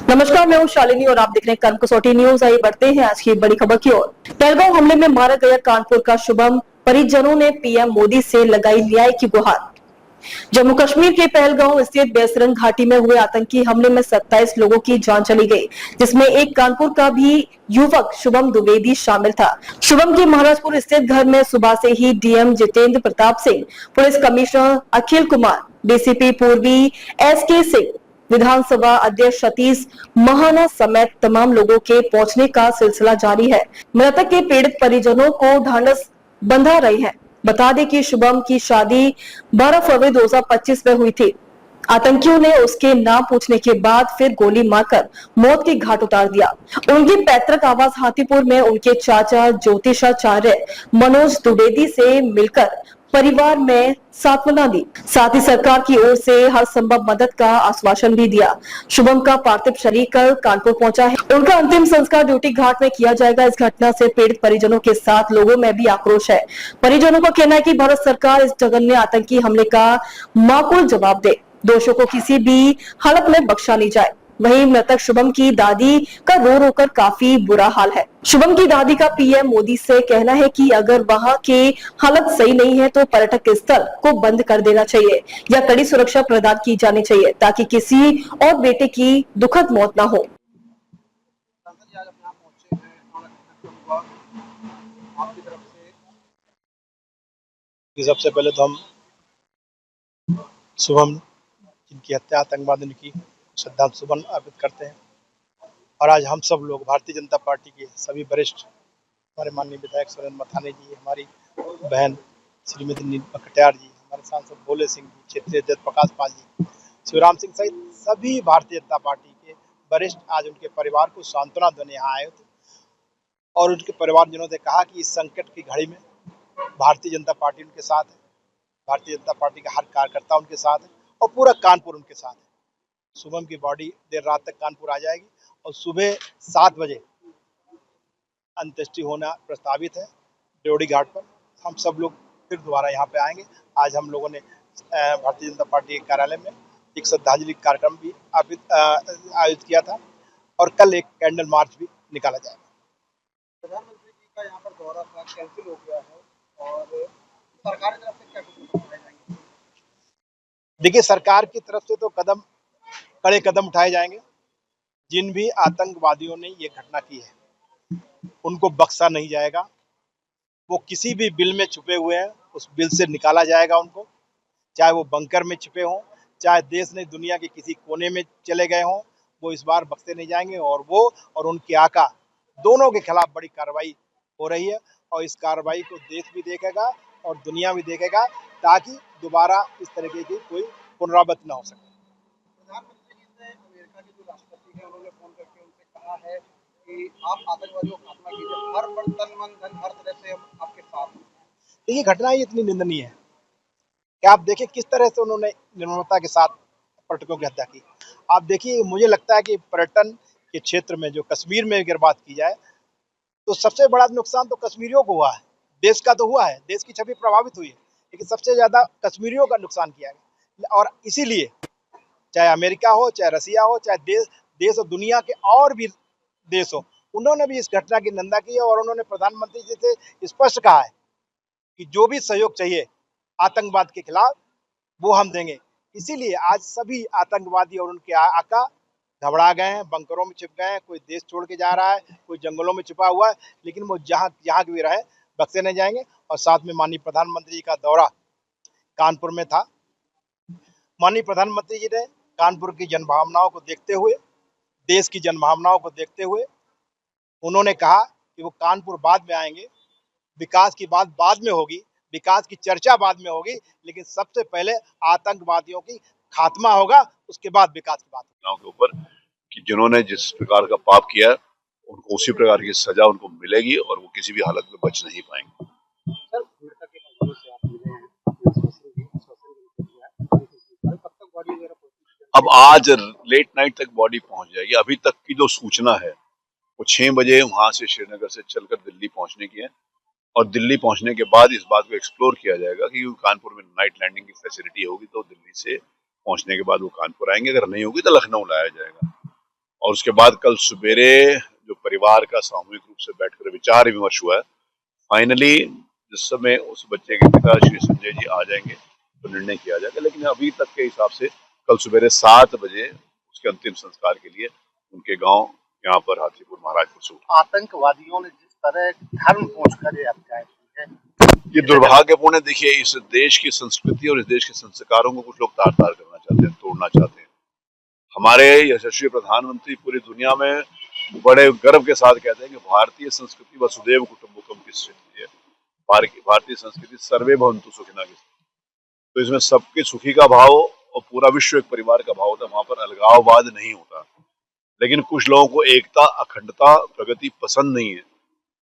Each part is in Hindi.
नमस्कार, मैं हूँ शालिनी और आप देख रहे हैं कर्म कसौटी न्यूज। आइए बढ़ते हैं आज की बड़ी खबर की ओर। पहलगांव हमले में मारा गया कानपुर का शुभम, परिजनों ने पीएम मोदी से लगाई न्याय की गुहार। जम्मू कश्मीर के पहलगांव स्थित बेसरंग घाटी में हुए आतंकी हमले में 27 लोगों की जान चली गई, जिसमें एक कानपुर का भी युवक शुभम द्विवेदी शामिल था। शुभम के महाराजपुर स्थित घर में सुबह से ही DM Jitendra Pratap Singh, police commissioner Akhil Kumar, DCP पूर्वी एसके सिंह, विधानसभा अध्यक्ष सतीश महाना समेत तमाम लोगों के पहुंचने का सिलसिला जारी है। मृतक के पीड़ित परिजनों को ढांढस बंधा रही है। बता दें कि शुभम की शादी 12 फरवरी 2025 में हुई थी। आतंकियों ने उसके नाम पूछने के बाद फिर गोली मारकर मौत के घाट उतार दिया। उनकी पैतृक आवास हाथीपुर में उनके चाचा ज्योतिषाचार्य मनोज द्विवेदी से मिलकर परिवार में सांत्वना दी। साथ ही सरकार की ओर से हर संभव मदद का आश्वासन भी दिया। शुभम का पार्थिव शरीर कल कानपुर पहुंचा है। उनका अंतिम संस्कार ड्यूटी घाट में किया जाएगा। इस घटना से पीड़ित परिजनों के साथ लोगों में भी आक्रोश है। परिजनों का कहना है कि भारत सरकार इस जघन्य आतंकी हमले का माकूल जवाब दे। दोषियों को किसी भी हालत में बख्शा नहीं जाए। वहीं मृतक शुभम की दादी का रो रो कर काफी बुरा हाल है। शुभम की दादी का पीएम मोदी से कहना है कि अगर वहां की हालत सही नहीं है तो पर्यटक स्थल को बंद कर देना चाहिए या कड़ी सुरक्षा प्रदान की जानी चाहिए ताकि किसी और बेटे की दुखद मौत न हो। सबसे पहले तो हम शुभम जिनकी हत्या आतंकवादियों ने की श्रद्धांजलि सुमन अर्पित करते हैं। और आज हम सब लोग भारतीय जनता पार्टी के सभी वरिष्ठ, हमारे माननीय विधायक सुरेंद्र मथाने जी, हमारी बहन श्रीमती नीलम कटियार जी, हमारे सांसद भोले सिंह जी, क्षेत्रीय अध्यक्ष प्रकाश पाल जी, शिवराम सिंह सहित सभी भारतीय जनता पार्टी के वरिष्ठ आज उनके परिवार को सांत्वना देने यहाँ आए थे। और उनके परिवारजनों ने कहा कि इस संकट की घड़ी में भारतीय जनता पार्टी उनके साथ है, भारतीय जनता पार्टी का हर कार्यकर्ता उनके साथ है और पूरा कानपुर उनके साथ है। शुभम की बॉडी देर रात तक कानपुर आ जाएगी और सुबह 7 बजे अंत्येष्टि होना प्रस्तावित है ड्योढ़ी घाट पर। हम सब लोग फिर दोबारा यहाँ पे आएंगे। आज हम लोगों ने भारतीय जनता पार्टी के कार्यालय में एक श्रद्धांजलि कार्यक्रम भी आयोजित किया था और कल एक कैंडल मार्च भी निकाला जाएगा। प्रधानमंत्री जी का यहाँ पर दौरा था, कैंसिल हो गया है और सरकार की तरफ से क्या कदम उठाए जाएंगे? देखिए, सरकार की तरफ से तो कड़े कदम उठाए जाएंगे। जिन भी आतंकवादियों ने ये घटना की है उनको बख्शा नहीं जाएगा। वो किसी भी बिल में छुपे हुए हैं, उस बिल से निकाला जाएगा उनको, चाहे वो बंकर में छुपे हों, चाहे देश ने दुनिया के किसी कोने में चले गए हों, वो इस बार बख्शे नहीं जाएंगे। और वो और उनके आका दोनों के खिलाफ बड़ी कार्रवाई हो रही है और इस कार्रवाई को देश भी देखेगा और दुनिया भी देखेगा ताकि दोबारा इस तरीके की कोई पुनरावृत्ति न हो सके। प्रधानमंत्री जी से अमेरिका के जो राष्ट्रपति हैं उन्होंने फोन करके उनसे कहा है कि आप आतंकवादियों का खात्मा कीजिए, हर पल तन मन धन हर तरह से हम आपके साथ हैं। ये घटना ही इतनी निंदनीय है कि आप देखिए किस तरह से उन्होंने निर्ममता के साथ पर्यटकों की हत्या की। आप देखिए, मुझे लगता है कि पर्यटन के क्षेत्र में जो कश्मीर में अगर बात की जाए तो सबसे बड़ा नुकसान तो कश्मीरियों को हुआ है। देश का तो हुआ है, देश की छवि प्रभावित हुई है, लेकिन सबसे ज्यादा कश्मीरियों का नुकसान किया है। और इसीलिए चाहे अमेरिका हो, चाहे रसिया हो, चाहे देश और दुनिया के और भी देश हो, उन्होंने भी इस घटना की निंदा की है और उन्होंने प्रधानमंत्री जी से स्पष्ट कहा है कि जो भी सहयोग चाहिए आतंकवाद के खिलाफ वो हम देंगे। इसीलिए आज सभी आतंकवादी और उनके आका घबरा गए हैं, बंकरों में छिप गए हैं, कोई देश छोड़ के जा रहा है, कोई जंगलों में छिपा हुआ है, लेकिन वो जहाँ भी रहे बख्शे नहीं जाएंगे। और साथ में माननीय प्रधानमंत्री जी का दौरा कानपुर में था। माननीय प्रधानमंत्री जी ने कानपुर की जनभावनाओं को देखते हुए, देश की जनभावनाओं को देखते हुए उन्होंने कहा कि वो कानपुर बाद में आएंगे, विकास की बात बाद में होगी, विकास की चर्चा बाद में होगी, लेकिन सबसे पहले आतंकवादियों की खात्मा होगा, उसके बाद विकास की बात होगी। के ऊपर कि जिन्होंने जिस प्रकार का पाप किया उनको उसी प्रकार की सजा उनको मिलेगी और वो किसी भी हालत में बच नहीं पाएंगे। अब आज लेट नाइट तक बॉडी पहुंच जाएगी। अभी तक की जो सूचना है वो 6 बजे वहां से श्रीनगर से चलकर दिल्ली पहुंचने की है और दिल्ली पहुंचने के बाद इस बात को एक्सप्लोर किया जाएगा कि कानपुर में नाइट लैंडिंग की फैसिलिटी होगी तो दिल्ली से पहुंचने के बाद वो कानपुर आएंगे, अगर नहीं होगी तो लखनऊ लाया जाएगा। और उसके बाद कल सवेरे जो परिवार का सामूहिक रूप से बैठकर विचार विमर्श हुआ है, फाइनली जिस समय उस बच्चे के पिता श्री संजय जी आ जाएंगे तो निर्णय किया जाएगा। लेकिन अभी तक के हिसाब से कल सवेरे 7 बजे उसके अंतिम संस्कार के लिए उनके गांव यहाँ पर हाथीपुर महाराजपुर से उठा। आतंकवादियों ने जिस तरह धर्म पूछकर ये हत्याएं की है, ये दुर्भाग्यपूर्ण है। देखिए, इस देश की संस्कृति और इस देश के संस्कारों को कुछ लोग तार तार करना चाहते हैं, तोड़ना चाहते हैं। हमारे यशस्वी प्रधानमंत्री पूरी दुनिया में बड़े गर्व के साथ कहते हैं कि भारतीय संस्कृति वसुधैव कुटुंबकम की स्थिति है। भारतीय संस्कृति सर्वे भवन्तु सुखिनः की। तो इसमें सबके सुखी का भाव और पूरा विश्व एक परिवार का भाव होता है। वहां पर अलगाववाद नहीं होता। लेकिन कुछ लोगों को एकता, अखंडता, प्रगति पसंद नहीं है।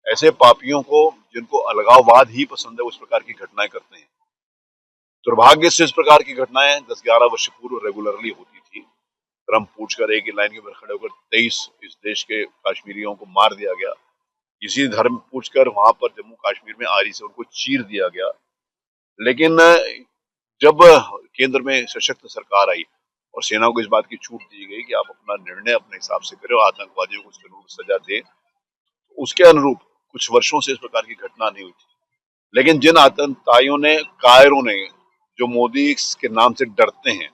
ऐसे पापियों को, जिनको अलगाववाद ही पसंद है, उस प्रकार की घटनाएं करते हैं। दुर्भाग्य से इस प्रकार की घटनाएं 10-11 वर्ष पूर्व रेगुलरली होती थी। क्रम पूछकर एक ही लाइन के ऊपर खड़े होकर 23 इस देश के कश्मीरियों को मार दिया गया। इसी धर्म पूछकर वहां पर जम्मू कश्मीर में आरी से उनको चीर दिया गया। लेकिन जब केंद्र में सशक्त सरकार आई और सेना को इस बात की छूट दी गई कि आप अपना निर्णय अपने हिसाब से करें और आतंकवादियों को उसके अनुरूप सजा दें, उसके अनुरूप कुछ वर्षों से इस प्रकार की घटना नहीं हुई थी। लेकिन जिन आतंकवादियों ने, कायरों ने, जो मोदी के नाम से डरते हैं,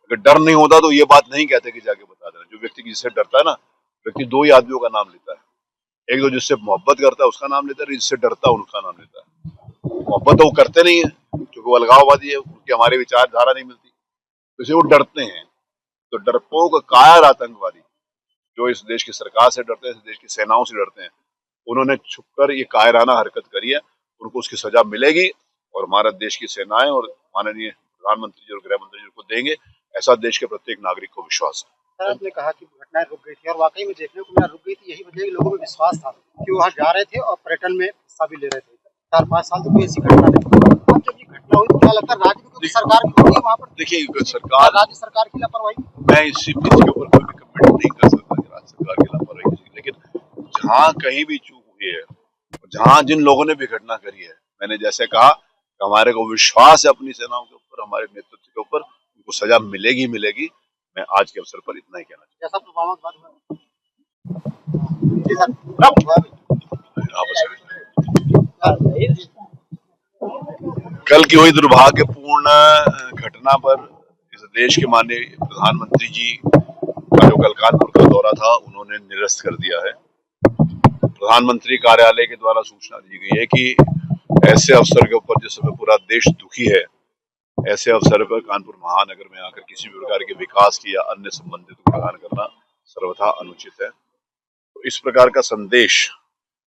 अगर डर नहीं होता तो ये बात नहीं कहते कि जाके बता देना। जो व्यक्ति जिससे डरता है ना, व्यक्ति 2 ही आदमियों का नाम लेता है। एक तो जिससे मोहब्बत करता है उसका नाम लेता है, जिससे डरता है उनका नाम लेता है। मोहब्बत तो वो करते नहीं है क्योंकि वो अलगाववादी है, उनकी हमारी विचारधारा नहीं मिलती, तो इसे वो डरते हैं। तो डरपोक कायर आतंकवादी जो इस देश की सरकार से डरते हैं, इस देश की सेनाओं से डरते हैं, उन्होंने छुपकर ये कायराना हरकत करी है। उनको उसकी सजा मिलेगी और हमारा देश की सेनाएं और माननीय प्रधानमंत्री जी और गृह मंत्री जी को देंगे, ऐसा देश के प्रत्येक नागरिक को विश्वास है। सर, आपने कहा कि घटनाएं रुक गई थी और वाकई में देखने को मिला रुक गई थी। यही वजह है कि लोगों में विश्वास था कि वहाँ जा रहे थे और पर्यटन में हिस्सा भी ले रहे थे। 4-5 साल तो कोई ऐसी घटना नहीं। अब जब ये घटना हुई तो क्या लगता है राज्य में सरकार की होगी वहाँ पर? देखिए, सरकार, राज्य सरकार की लापरवाही, मैं इसके ऊपर कोई भी कमेंट नहीं कर सकता कि राज्य सरकार की लापरवाही, लेकिन जहाँ कहीं भी चूक हुई है, जहाँ जिन लोगों ने भी घटना करी है, मैंने जैसे कहा कि हमारे को विश्वास है अपनी सेनाओं के ऊपर, हमारे नेतृत्व के ऊपर, उनको सजा मिलेगी मिलेगी। मैं आज के अवसर पर इतना ही कहना चाहता जैसा पुलवामा के बाद जी सर। कल की हुई दुर्भाग्यपूर्ण घटना पर इस देश के माननीय प्रधानमंत्री जी का जो कल कानपुर का दौरा था, उन्होंने निरस्त कर दिया है। प्रधानमंत्री कार्यालय के द्वारा सूचना दी गई है कि ऐसे अवसर के ऊपर जिस समय पूरा देश दुखी है, ऐसे अवसर पर कानपुर महानगर में आकर किसी भी प्रकार के विकास की या अन्य संबंधित को प्रदान करना सर्वथा अनुचित है। तो इस प्रकार का संदेश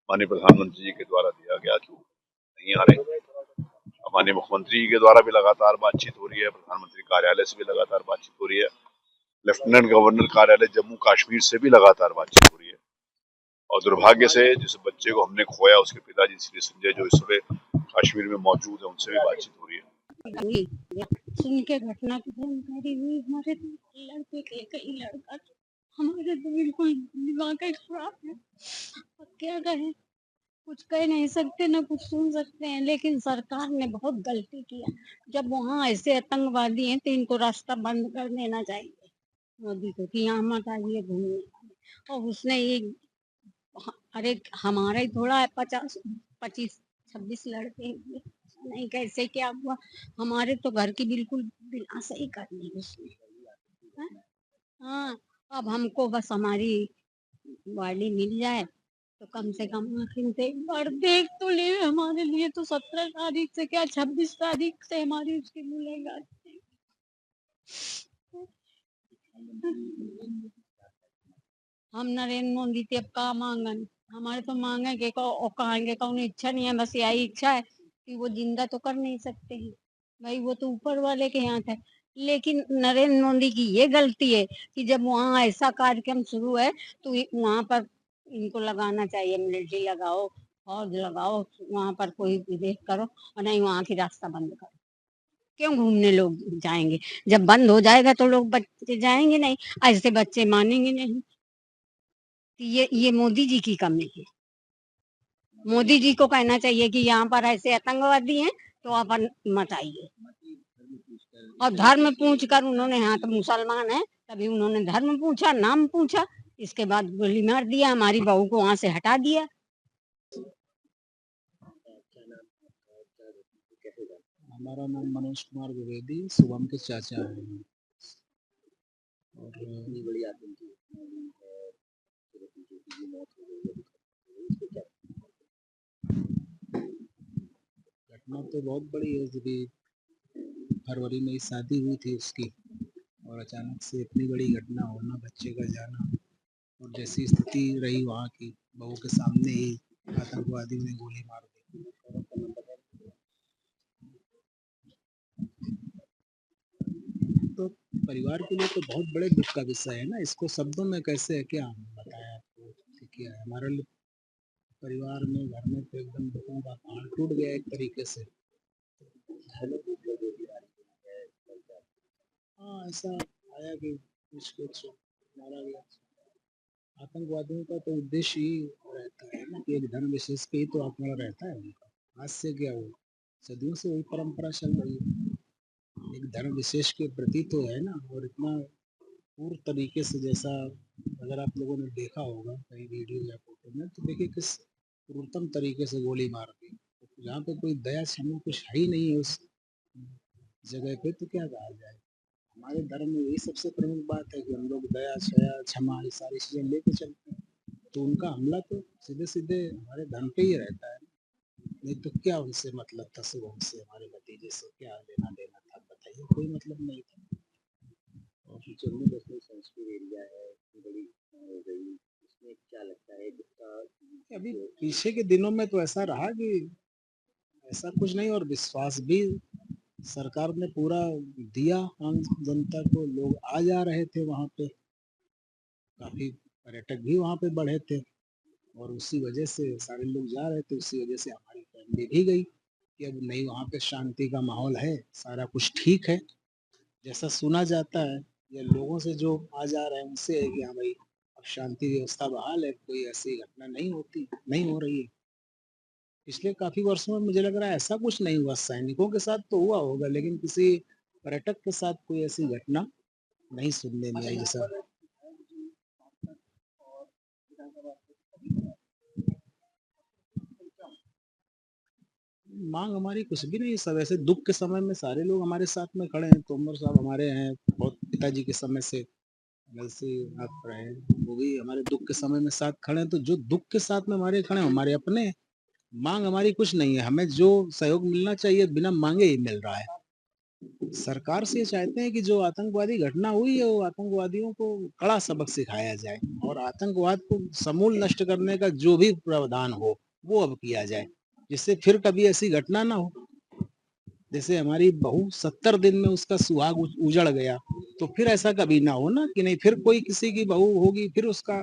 माननीय प्रधानमंत्री जी के द्वारा दिया गया कि नहीं आ रहे। माननीय मुख्यमंत्री जी के द्वारा भी लगातार बातचीत हो रही है, प्रधानमंत्री कार्यालय से भी लगातार बातचीत हो रही है, लेफ्टिनेंट गवर्नर कार्यालय जम्मू कश्मीर से भी लगातार बातचीत हो रही है। और दुर्भाग्य से जिस बच्चे को हमने खोया, उसके पिताजी श्री संजय जो इस समय कश्मीर में मौजूद है, उनसे भी बातचीत हो रही है। सुन के घटना की जानकारी हुई, हमारे तो लड़के के कई लड़का, हमारे तो बिल्कुल दिमाग का खराब है। अब क्या कहें, कुछ कह नहीं सकते ना कुछ सुन सकते हैं। लेकिन सरकार ने बहुत गलती किया। जब वहाँ ऐसे आतंकवादी हैं तो इनको रास्ता बंद कर देना चाहिए मोदी को कि यहाँ मत आइए घूमने। और उसने ये अरे हमारा ही थोड़ा है, 25-26 लड़के हैं, नहीं कैसे क्या हुआ। हमारे तो घर की बिल्कुल विनाश ही कर दी उसने। हाँ, अब हमको बस हमारी बॉडी मिल जाए तो कम से कम आखिर से एक बार देख तो ले। हमारे लिए तो 17 तारीख से क्या 26 तारीख से हमारी उसकी मुलाकात। हम नरेंद्र मोदी से अब का मांगन, हमारे तो मांगे के कहेंगे कौन इच्छा नहीं है, बस यही इच्छा है कि वो जिंदा तो कर नहीं सकते हैं भाई, वो तो ऊपर वाले के हाथ है। लेकिन नरेंद्र मोदी की ये गलती है कि जब वहाँ ऐसा कार्यक्रम शुरू है तो वहाँ पर इनको लगाना चाहिए, मिलिट्री लगाओ, फौज लगाओ, वहाँ पर कोई देख करो, और नहीं वहाँ की रास्ता बंद करो। क्यों घूमने लोग जाएंगे? जब बंद हो जाएगा तो लोग बच्चे जाएंगे नहीं, ऐसे बच्चे मानेंगे नहीं। ये मोदी जी की कमी है। मोदी जी को कहना चाहिए कि यहाँ पर ऐसे आतंकवादी हैं तो अपन मत आइए। और धर्म पूछ कर उन्होंने, हाँ तो मुसलमान है तभी उन्होंने धर्म पूछा, नाम पूछा, इसके बाद गोली मार दिया, हमारी बहू को वहां से हटा दिया। हमारा नाम मनोज कुमार द्विवेदी, शुभम के चाचा हैं। और बड़ी आतंकी घटना तो बहुत बड़ी है। अभी फरवरी में ही शादी हुई थी उसकी, और अचानक से इतनी बड़ी घटना होना, बच्चे का जाना, और जैसी स्थिति रही वहाँ की, बहू के सामने ही आतंकवादियों ने गोली मार दी। तो परिवार के लिए तो बहुत बड़े दुख का विषय है ना, इसको शब्दों में कैसे क्या बताएं आपको कि क्या है हमारे लिए। परिवार में, घर में तो एकदम दुखों का पहाड़ टूट गया एक तरीके से। हाँ, ऐसा आया कि कुछ मारा गया। आतंकवादियों का तो उद्देश्य ही रहता है ना कि एक धर्म विशेष पे ही तो आक्रमण रहता है उनका। आज से क्या हो, सदियों से वही परंपरा चल रही है, एक धर्म विशेष के प्रति तो है ना। और इतना पूर्ण तरीके से, जैसा अगर आप लोगों ने देखा होगा कहीं वीडियो या फोटो में, तो देखिए किस क्रूरतम तरीके से गोली मार दी। जहाँ पे कोई दया क्षमा कुछ है ही नहीं है उस जगह पे, तो क्या कहा जाए। हमारे धर्म में यही सबसे प्रमुख बात है कि हम लोग दया क्षमा ये सारी चीजें लेके चलते हैं। तो उनका हमला तो सीधे सीधे हमारे धर्म पे ही रहता है। नहीं तो क्या उनसे मतलब था, शुभम से, हमारे भतीजे से क्या लेना देना था, बताइए। कोई मतलब नहीं था। और जम्मू कश्मीर सेंसिटिव एरिया है, बड़ी हो गई, इसमें क्या लगता है इसका। अभी पीछे के दिनों में तो ऐसा रहा कि ऐसा कुछ नहीं, और विश्वास भी सरकार ने पूरा दिया आम जनता को। लोग आ जा रहे थे वहाँ पे, काफी पर्यटक भी वहाँ पे बढ़े थे, और उसी वजह से सारे लोग जा रहे थे। उसी वजह से हमारी फैमिली भी गई कि अब नहीं, वहाँ पे शांति का माहौल है, सारा कुछ ठीक है। जैसा सुना जाता है या लोगों से जो आ जा रहे हैं उनसे है कि हाँ भाई, अब शांति व्यवस्था बहाल है, कोई ऐसी घटना नहीं हो रही है। पिछले काफी वर्षों में मुझे लग रहा है ऐसा कुछ नहीं हुआ। सैनिकों के साथ तो हुआ होगा, लेकिन किसी पर्यटक के साथ कोई ऐसी घटना नहीं सुनने में आई। जैसा मांग हमारी कुछ भी नहीं, सब ऐसे दुख के समय में सारे लोग हमारे साथ में खड़े हैं। तोमर साहब हमारे हैं, बहुत पिताजी के समय से आप रहे हैं, वो भी हमारे दुख के समय में साथ खड़े हैं। तो जो दुख के साथ में हमारे खड़े हैं, हमारे अपने हैं। मांग हमारी कुछ नहीं है, हमें जो सहयोग मिलना चाहिए बिना मांगे ही मिल रहा है। सरकार से ये चाहते हैं कि जो आतंकवादी घटना हुई है, वो आतंकवादियों को कड़ा सबक सिखाया जाए, और आतंकवाद को समूल नष्ट करने का जो भी प्रावधान हो वो अब किया जाए, जिससे फिर कभी ऐसी घटना ना हो। जैसे हमारी बहू 70 दिन में उसका सुहाग उजड़ गया, तो फिर ऐसा कभी ना हो ना कि नहीं फिर कोई किसी की बहू होगी, फिर उसका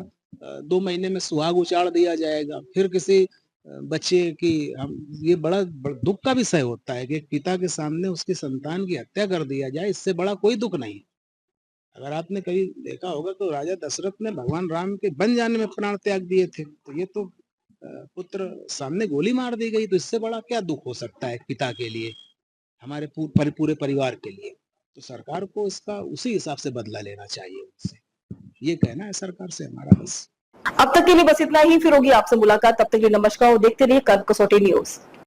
2 महीने में सुहाग उजाड़ दिया जाएगा। फिर किसी बच्चे की हम, ये बड़ा दुख का विषय होता है कि एक पिता के सामने उसकी संतान की हत्या कर दिया जाए, इससे बड़ा कोई दुख नहीं। अगर आपने कभी देखा होगा तो राजा दशरथ ने भगवान राम के बन जाने में प्राण त्याग दिए थे, तो ये तो पुत्र सामने गोली मार दी गई, तो इससे बड़ा क्या दुख हो सकता है पिता के लिए, हमारे पूरे परिवार के लिए। तो सरकार को इसका उसी हिसाब से बदला लेना चाहिए उनसे, ये कहना है सरकार से हमारा बस। अब तक के लिए बस इतना ही, फिर होगी आपसे मुलाकात। तब तक के लिए नमस्कार और देखते रहिए कर्म कसौटी न्यूज।